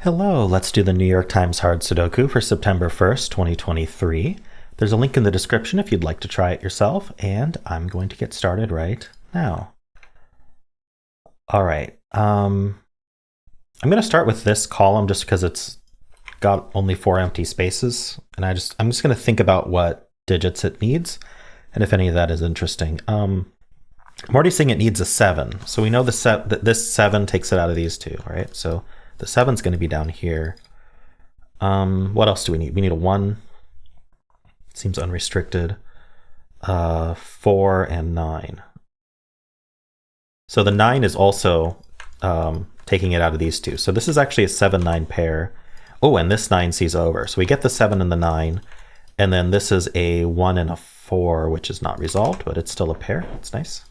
Hello, let's do the New York Times Hard Sudoku for September 1st, 2023. There's a link in the description if you'd like to try it yourself, and I'm going to get started right now. All right, I'm going to start with this column just because it's got only 4 empty spaces, and I'm just going to think about what digits it needs, and if any of that is interesting. I'm already saying it needs a 7, so we know that this 7 takes it out of these two, right? So the 7's going to be down here. What else do we need? We need a 1. Seems unrestricted. 4 and 9. So the 9 is also taking it out of these two. So this is actually a 7-9 pair. Oh, and this 9 sees over. So we get the 7 and the 9. And then this is a 1 and a 4, which is not resolved, but it's still a pair. That's nice.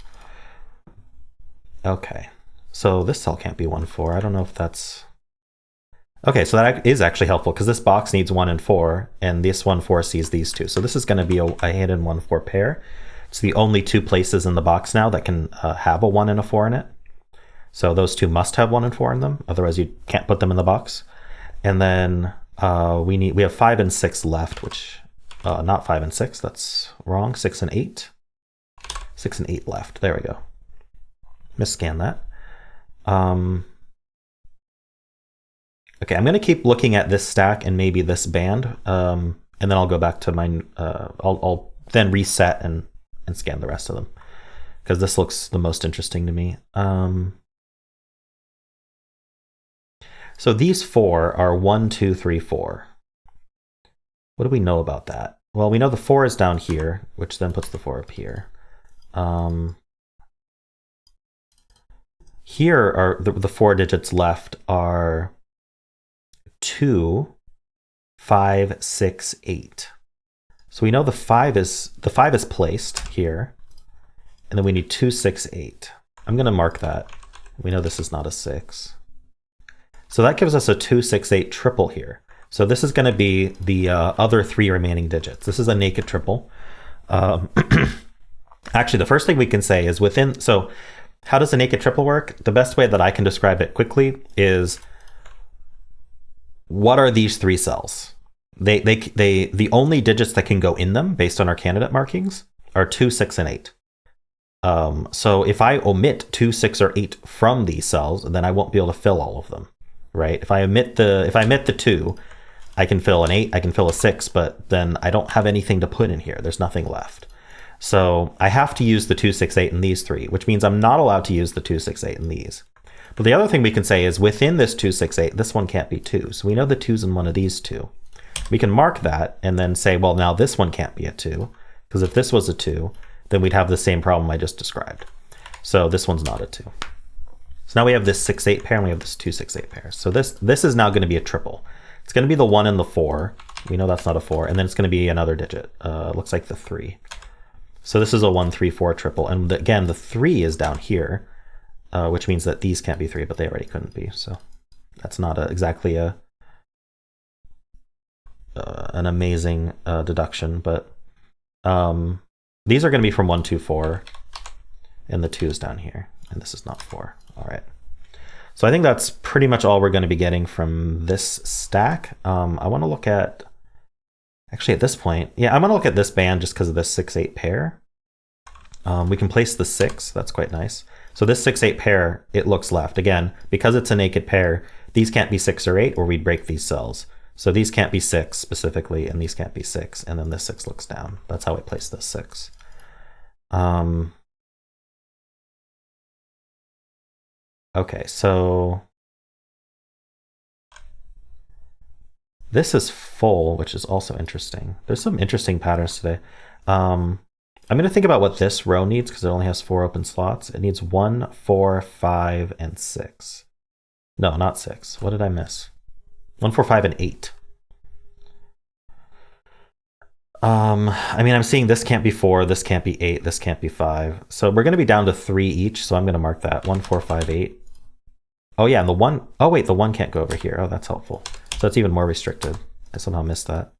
Okay. So this cell can't be 1, 4. I don't know if that's... Okay, so that is actually helpful because this box needs 1 and 4, and this 1, 4 sees these two. So this is going to be a hidden 1, 4 pair. It's the only 2 places in the box now that can have a 1 and a 4 in it. So those 2 must have 1 and 4 in them, otherwise you can't put them in the box. And then we have 5 and 6 left, which not 5 and 6, that's wrong. 6 and 8. 6 and 8 left. There we go. Misscan that. Okay, I'm going to keep looking at this stack and maybe this band, and then I'll go back to my, I'll then reset and scan the rest of them, because this looks the most interesting to me. So these 4 are 1, 2, 3, 4. What do we know about that? Well, we know the 4 is down here, which then puts the 4 up here. Here are the 4 digits left are 2, 5, 6, 8. So we know the 5 is placed here, and then we need 2, 6, 8. I'm going to mark that. We know this is not a 6. So that gives us a 2, 6, 8 triple here. So this is going to be the other 3 remaining digits. This is a naked triple. Actually, the first thing we can say is within... So how does a naked triple work? The best way that I can describe it quickly is... What are these 3 cells? The only digits that can go in them based on our candidate markings are 2, 6, and 8. So if I omit 2, 6, or 8 from these cells, then I won't be able to fill all of them, right? If I omit the 2, I can fill an 8, I can fill a 6, but then I don't have anything to put in here. There's nothing left. So I have to use the 2, 6, 8 in these 3, which means I'm not allowed to use the 2, 6, 8 in these. But the other thing we can say is within this 2, 6, 8, this one can't be 2. So we know the 2's in one of these 2. We can mark that and then say, well, now this one can't be a 2, because if this was a 2, then we'd have the same problem I just described. So this one's not a 2. So now we have this 6, 8 pair and we have this 2, 6, 8 pair. So this is now going to be a triple. It's going to be the 1 and the 4. We know that's not a 4. And then it's going to be another digit. Looks like the 3. So this is a 1, 3, 4 triple. And again, the 3 is down here. Which means that these can't be 3, but they already couldn't be. So that's not exactly an amazing deduction, but these are going to be from 1, 2, 4, and the 2 is down here, and this is not 4. All right. So I think that's pretty much all we're going to be getting from this stack. I want to look at, actually at this point, yeah, I'm going to look at this band just because of this 6, 8 pair. We can place the 6. That's quite nice. So this 6, 8 pair, it looks left. Again, because it's a naked pair, these can't be 6 or 8 or we'd break these cells. So these can't be 6 specifically, and these can't be 6. And then this 6 looks down. That's how we place this 6. Okay, so this is full, which is also interesting. There's some interesting patterns today. I'm going to think about what this row needs because it only has 4 open slots. It needs 1, 4, 5, and 6. No, not 6. What did I miss? 1, 4, 5, and 8. I mean, I'm seeing this can't be 4, this can't be 8, this can't be 5. So we're going to be down to 3 each, so I'm going to mark that. 1, 4, 5, 8. Oh yeah, and the 1... Oh wait, the 1 can't go over here. Oh, that's helpful. So it's even more restricted. I somehow missed that.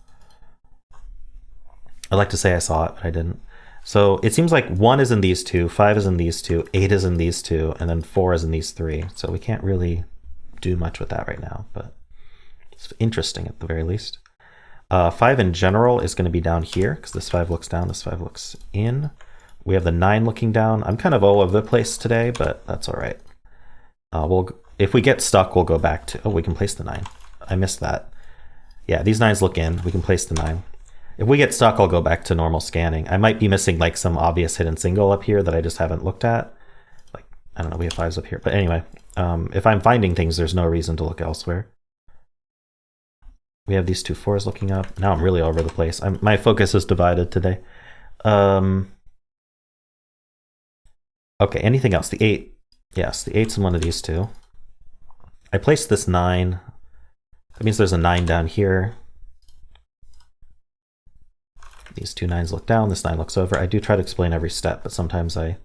I'd like to say I saw it, but I didn't. So it seems like 1 is in these 2, 5 is in these 2, 8 is in these 2, and then 4 is in these 3. So we can't really do much with that right now, but interesting at the very least. 5 in general is going to be down here because this 5 looks down, this 5 looks in. We have the 9 looking down. I'm kind of all over the place today, but that's all right. If we get stuck, we'll go back to, oh, we can place the 9. I missed that. Yeah, these 9s look in. We can place the 9. If we get stuck, I'll go back to normal scanning. I might be missing like some obvious hidden single up here that I just haven't looked at. Like, I don't know, we have 5s up here. But anyway, if I'm finding things, there's no reason to look elsewhere. We have these 2 4s looking up. Now I'm really all over the place. My focus is divided today. Okay, anything else? The 8. Yes, the 8's in one of these 2. I placed this 9. That means there's a 9 down here. These 2 9s look down, this 9 looks over. I do try to explain every step, but sometimes I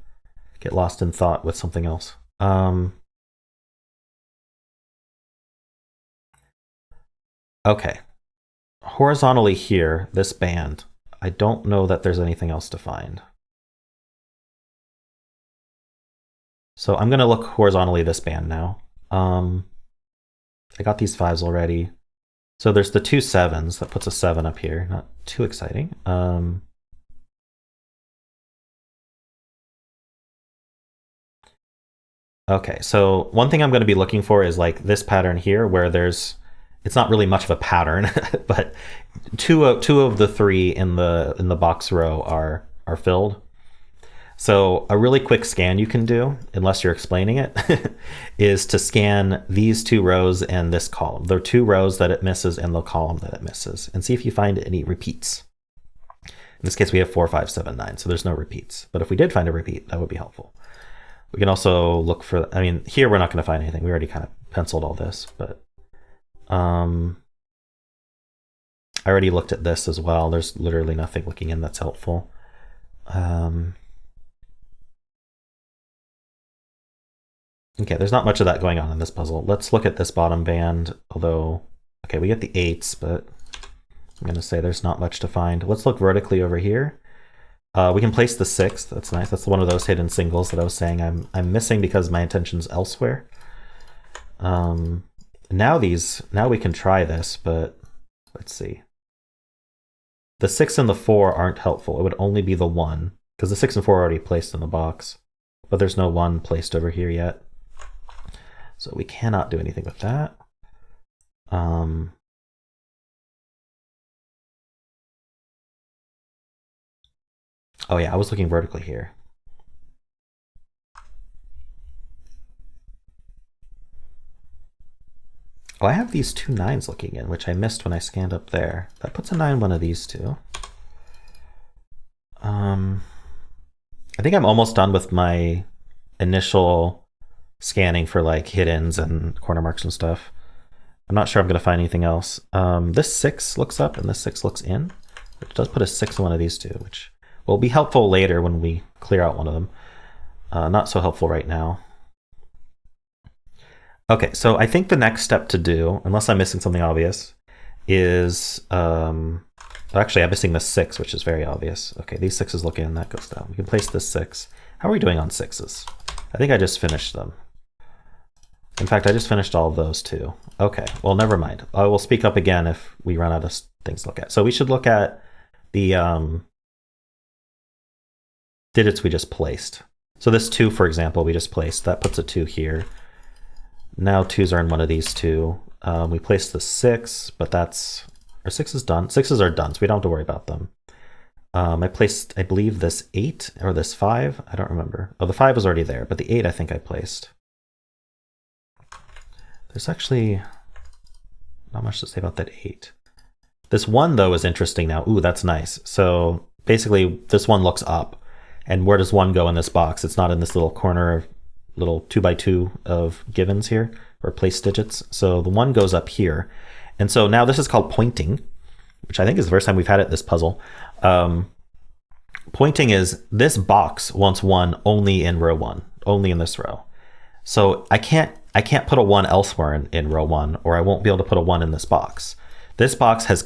get lost in thought with something else. Okay. Horizontally here, this band, I don't know that there's anything else to find. So I'm going to look horizontally this band now. I got these 5s already. So there's the 2 7s, that puts a 7 up here. Not too exciting. Okay, so one thing I'm going to be looking for is like this pattern here where it's not really much of a pattern, but two of the 3 in the box row are filled. So a really quick scan you can do, unless you're explaining it, is to scan these 2 rows and this column. There are 2 rows that it misses and the column that it misses, and see if you find any repeats. In this case, we have 4, 5, 7, 9, so there's no repeats. But if we did find a repeat, that would be helpful. We can also look for, I mean, here we're not going to find anything. We already kind of penciled all this, but I already looked at this as well. There's literally nothing looking in that's helpful. Okay, there's not much of that going on in this puzzle. Let's look at this bottom band, although, okay, we get the 8s, but I'm going to say there's not much to find. Let's look vertically over here. We can place the 6. That's nice. That's one of those hidden singles that I was saying I'm missing because my intention's elsewhere. Now we can try this, but let's see. The 6 and the 4 aren't helpful. It would only be the 1, because the 6 and 4 are already placed in the box, but there's no 1 placed over here yet. So we cannot do anything with that. Oh yeah, I was looking vertically here. Oh, I have these 2 9s looking in, which I missed when I scanned up there. That puts a 9 in one of these 2. I think I'm almost done with my initial scanning for like hiddens and corner marks and stuff. I'm not sure I'm going to find anything else. This 6 looks up and this 6 looks in, which does put a 6 in one of these 2, which will be helpful later when we clear out one of them. Not so helpful right now. Okay, so I think the next step to do, unless I'm missing something obvious, is actually I'm missing the 6, which is very obvious. Okay, these 6s look in, that goes down. We can place this 6. How are we doing on 6s? I think I just finished them. In fact, I just finished all of those too. Okay, well, never mind. I will speak up again if we run out of things to look at. So we should look at the digits we just placed. So this 2, for example, we just placed. That puts a 2 here. Now 2s are in one of these 2. We placed the 6, but that's... Our 6 is done. 6s are done, so we don't have to worry about them. I placed, I believe, this 8 or this 5. I don't remember. Oh, the 5 was already there, but the 8 I think I placed. There's actually not much to say about that 8. This 1, though, is interesting now. Ooh, that's nice. So basically, this 1 looks up. And where does 1 go in this box? It's not in this little corner, little 2x2 of givens here, or place digits. So the 1 goes up here. And so now this is called pointing, which I think is the first time we've had it in this puzzle. Pointing is this box wants 1 only in row 1, only in this row. So I can't put a 1 elsewhere in row 1, or I won't be able to put a 1 in this box. This box is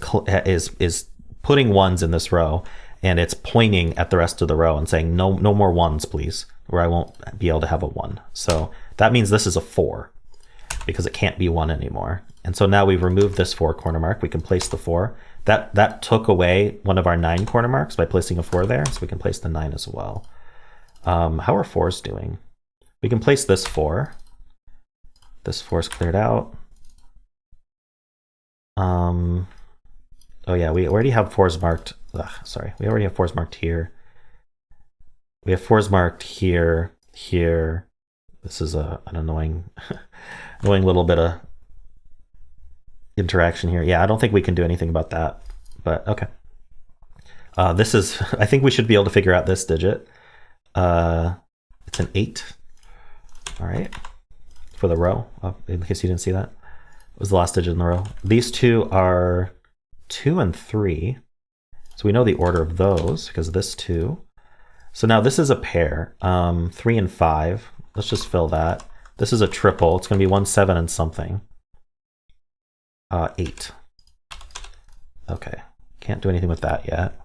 putting 1s in this row, and it's pointing at the rest of the row and saying no more 1s, please, or I won't be able to have a 1. So that means this is a 4 because it can't be 1 anymore. And so now we've removed this 4 corner mark. We can place the 4. That took away one of our 9 corner marks by placing a 4 there, so we can place the 9 as well. How are 4s doing? We can place this 4. This 4 is cleared out. Oh yeah, we already have 4s marked. Sorry, we already have 4s marked here. We have 4s marked here, here. This is an annoying, annoying little bit of interaction here. Yeah, I don't think we can do anything about that, but okay. This is, I think we should be able to figure out this digit. It's an 8. All right, for the row, in case you didn't see that. It was the last digit in the row. These two are 2 and 3. So we know the order of those because of this 2. So now this is a pair, 3 and 5. Let's just fill that. This is a triple. It's going to be 1, 7, and something. 8. Okay, can't do anything with that yet.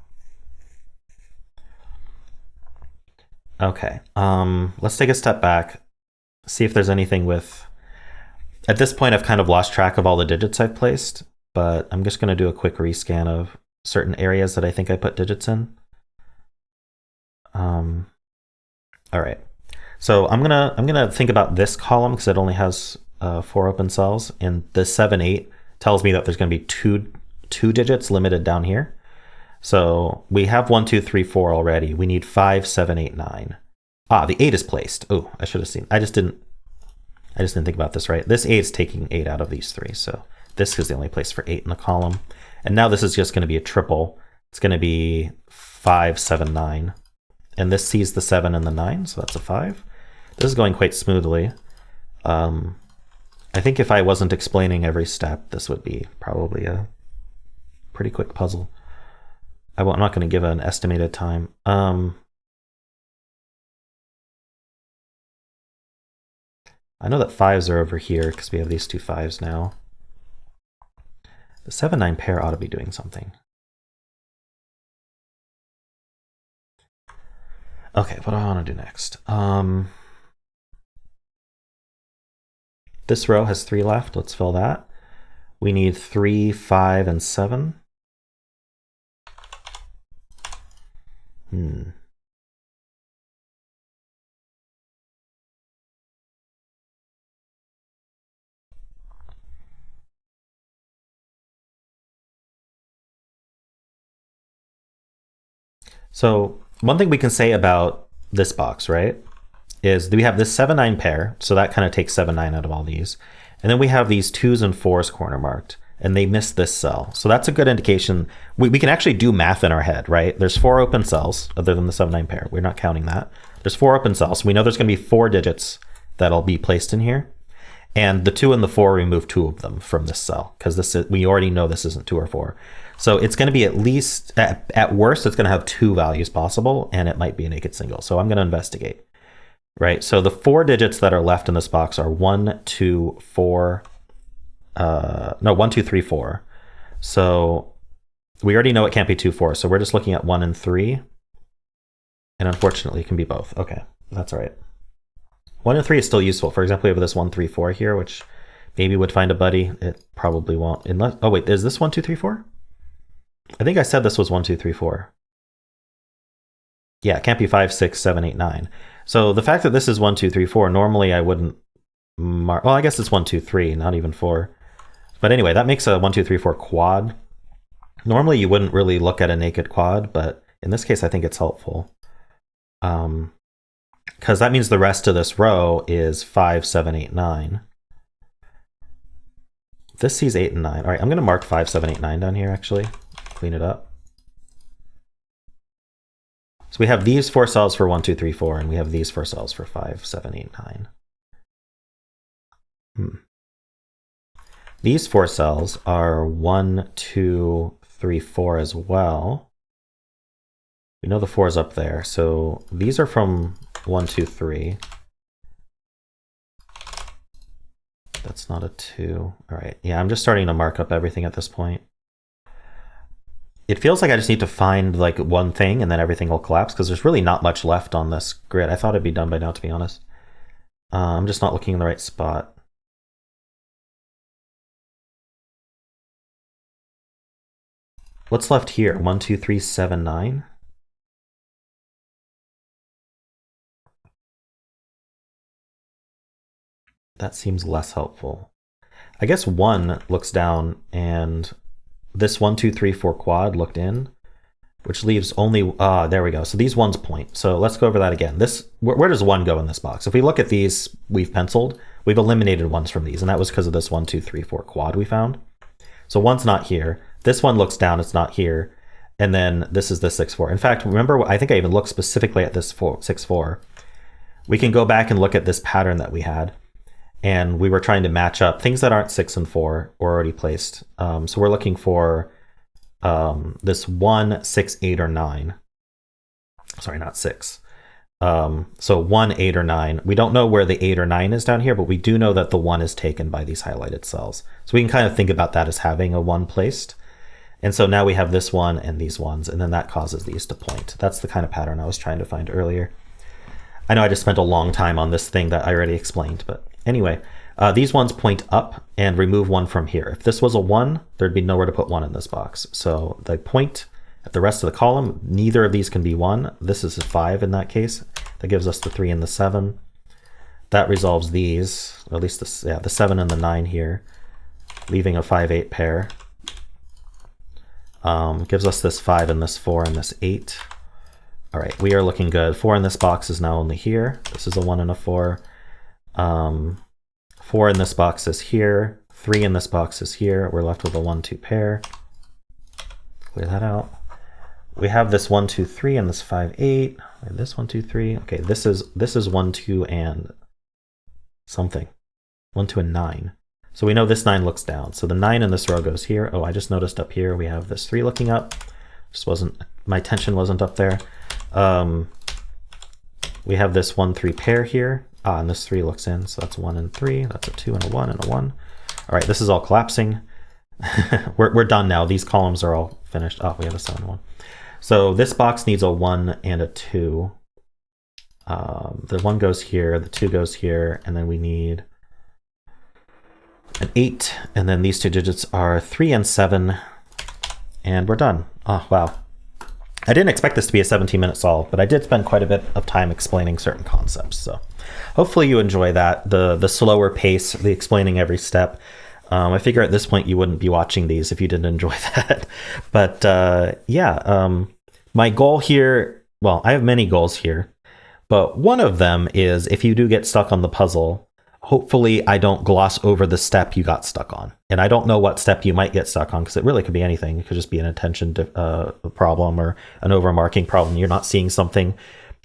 Okay, let's take a step back, see if there's anything with... At this point, I've kind of lost track of all the digits I've placed, but I'm just going to do a quick rescan of certain areas that I think I put digits in. All right, so I'm gonna think about this column because it only has 4 open cells, and the 7, 8 tells me that there's going to be two digits limited down here. So we have 1, 2, 3, 4 already. We need 5, 7, 8, 9. The 8 is placed. Oh, I should have seen. I just didn't think about this right. This 8 is taking 8 out of these 3. So this is the only place for 8 in the column. And now this is just going to be a triple. It's going to be 5, 7, 9. And this sees the 7 and the 9, so that's a 5. This is going quite smoothly. I think if I wasn't explaining every step, this would be probably a pretty quick puzzle. I'm not going to give an estimated time. I know that 5s are over here because we have these 2 5s now. The 7, 9 pair ought to be doing something. Okay, what do I want to do next? This row has 3 left. Let's fill that. We need 3, 5, and 7. So one thing we can say about this box, right, is we have this 7, 9 pair, so that kind of takes 7, 9 out of all these. And then we have these 2s and 4s corner marked, and they missed this cell. So that's a good indication. We can actually do math in our head, right? There's 4 open cells other than the 7, 9 pair. We're not counting that. There's 4 open cells. So we know there's going to be 4 digits that'll be placed in here. And the 2 and the 4, remove 2 of them from this cell because we already know this isn't 2 or 4. So it's going to be at least, at worst, it's going to have 2 values possible, and it might be a naked single. So I'm going to investigate, right? So the 4 digits that are left in this box are 1, 2, 4, 1, 2, 3, 4. So we already know it can't be 2, 4. So we're just looking at 1 and 3. And unfortunately, it can be both. Okay, that's all right. 1 and 3 is still useful. For example, we have this 1, 3, 4 here, which maybe would find a buddy. It probably won't. Unless, oh wait, is this 1, 2, 3, 4? I think I said this was 1, 2, 3, 4. Yeah, it can't be 5, 6, 7, 8, 9. So the fact that this is 1, 2, 3, 4, normally I wouldn't mark. Well, I guess it's 1, 2, 3, not even 4. But anyway, that makes a 1, 2, 3, 4 quad. Normally you wouldn't really look at a naked quad, but in this case I think it's helpful. Because that means the rest of this row is 5, 7, 8, 9. This sees 8 and 9. All right, I'm going to mark 5, 7, 8, 9 down here actually. Clean it up. So we have these 4 cells for 1, 2, 3, 4, and we have these 4 cells for 5, 7, 8, 9. These 4 cells are 1, 2, 3, 4 as well. We know the 4 is up there, so these are from 1, 2, 3. That's not a 2. All right, yeah, I'm just starting to mark up everything at this point. It feels like I just need to find like one thing and then everything will collapse because there's really not much left on this grid. I thought it'd be done by now, to be honest. I'm just not looking in the right spot. What's left here? 1, 2, 3, 7, 9. That seems less helpful. I guess 1 looks down, and this 1, 2, 3, 4 quad looked in, which leaves only, there we go. So these ones point. So let's go over that again. Where does 1 go in this box? If we look at these we've penciled, we've eliminated 1s from these, and that was because of this 1, 2, 3, 4 quad we found. So 1's not here. This one looks down, it's not here. And then this is the 6, 4. In fact, remember, I think I even looked specifically at this 6, 4. We can go back and look at this pattern that we had. And we were trying to match up things that aren't 6 and 4 or already placed. So we're looking for this 1, 6, 8, or 9. Sorry, not 6. So 1, 8, or 9. We don't know where the 8 or 9 is down here, but we do know that the 1 is taken by these highlighted cells. So we can kind of think about that as having a 1 placed. And so now we have this 1 and these 1s, and then that causes these to point. That's the kind of pattern I was trying to find earlier. I know I just spent a long time on this thing that I already explained, but anyway, these ones point up and remove 1 from here. If this was a 1, there'd be nowhere to put 1 in this box. So they point at the rest of the column. Neither of these can be 1. This is a 5 in that case. That gives us the 3 and the 7. That resolves these, or at least the 7 and the 9 here, leaving a 5, 8 pair. Gives us this 5 and this 4 and this 8. All right, we are looking good. 4 in this box is now only here. This is a 1 and a 4. 4 in this box is here. 3 in this box is here. We're left with a 1, 2 pair. Clear that out. We have this 1, 2, 3 and this 5, 8. And this 1, 2, 3. Okay, this is 1, 2, and something. 1, 2, and 9. So we know this 9 looks down. So the 9 in this row goes here. Oh, I just noticed up here we have this 3 looking up. Just wasn't, my attention wasn't up there. We have this 1, 3 pair here. And this 3 looks in, so that's 1 and 3. That's a 2 and a 1 and a 1. All right, this is all collapsing. we're done now. These columns are all finished. Oh, we have a 7 and 1. So this box needs a 1 and a 2. The 1 goes here, the 2 goes here, and then we need an 8, and then these 2 digits are 3 and 7, and we're done. Oh, wow. I didn't expect this to be a 17-minute solve, but I did spend quite a bit of time explaining certain concepts. So hopefully you enjoy that, the slower pace, the explaining every step. I figure at this point you wouldn't be watching these if you didn't enjoy that. But yeah, my goal here, well, I have many goals here, but one of them is if you do get stuck on the puzzle, hopefully I don't gloss over the step you got stuck on. And I don't know what step you might get stuck on, because it really could be anything. It could just be an attention problem or an overmarking problem. You're not seeing something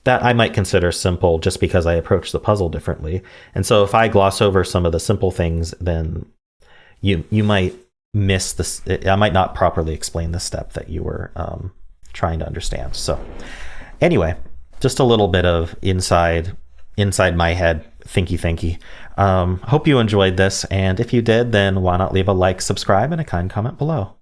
that I might consider simple just because I approach the puzzle differently. And so if I gloss over some of the simple things, then you might miss this. I might not properly explain the step that you were trying to understand. So anyway, just a little bit of inside my head thinky. Hope you enjoyed this, and if you did, then why not leave a like, subscribe, and a kind comment below.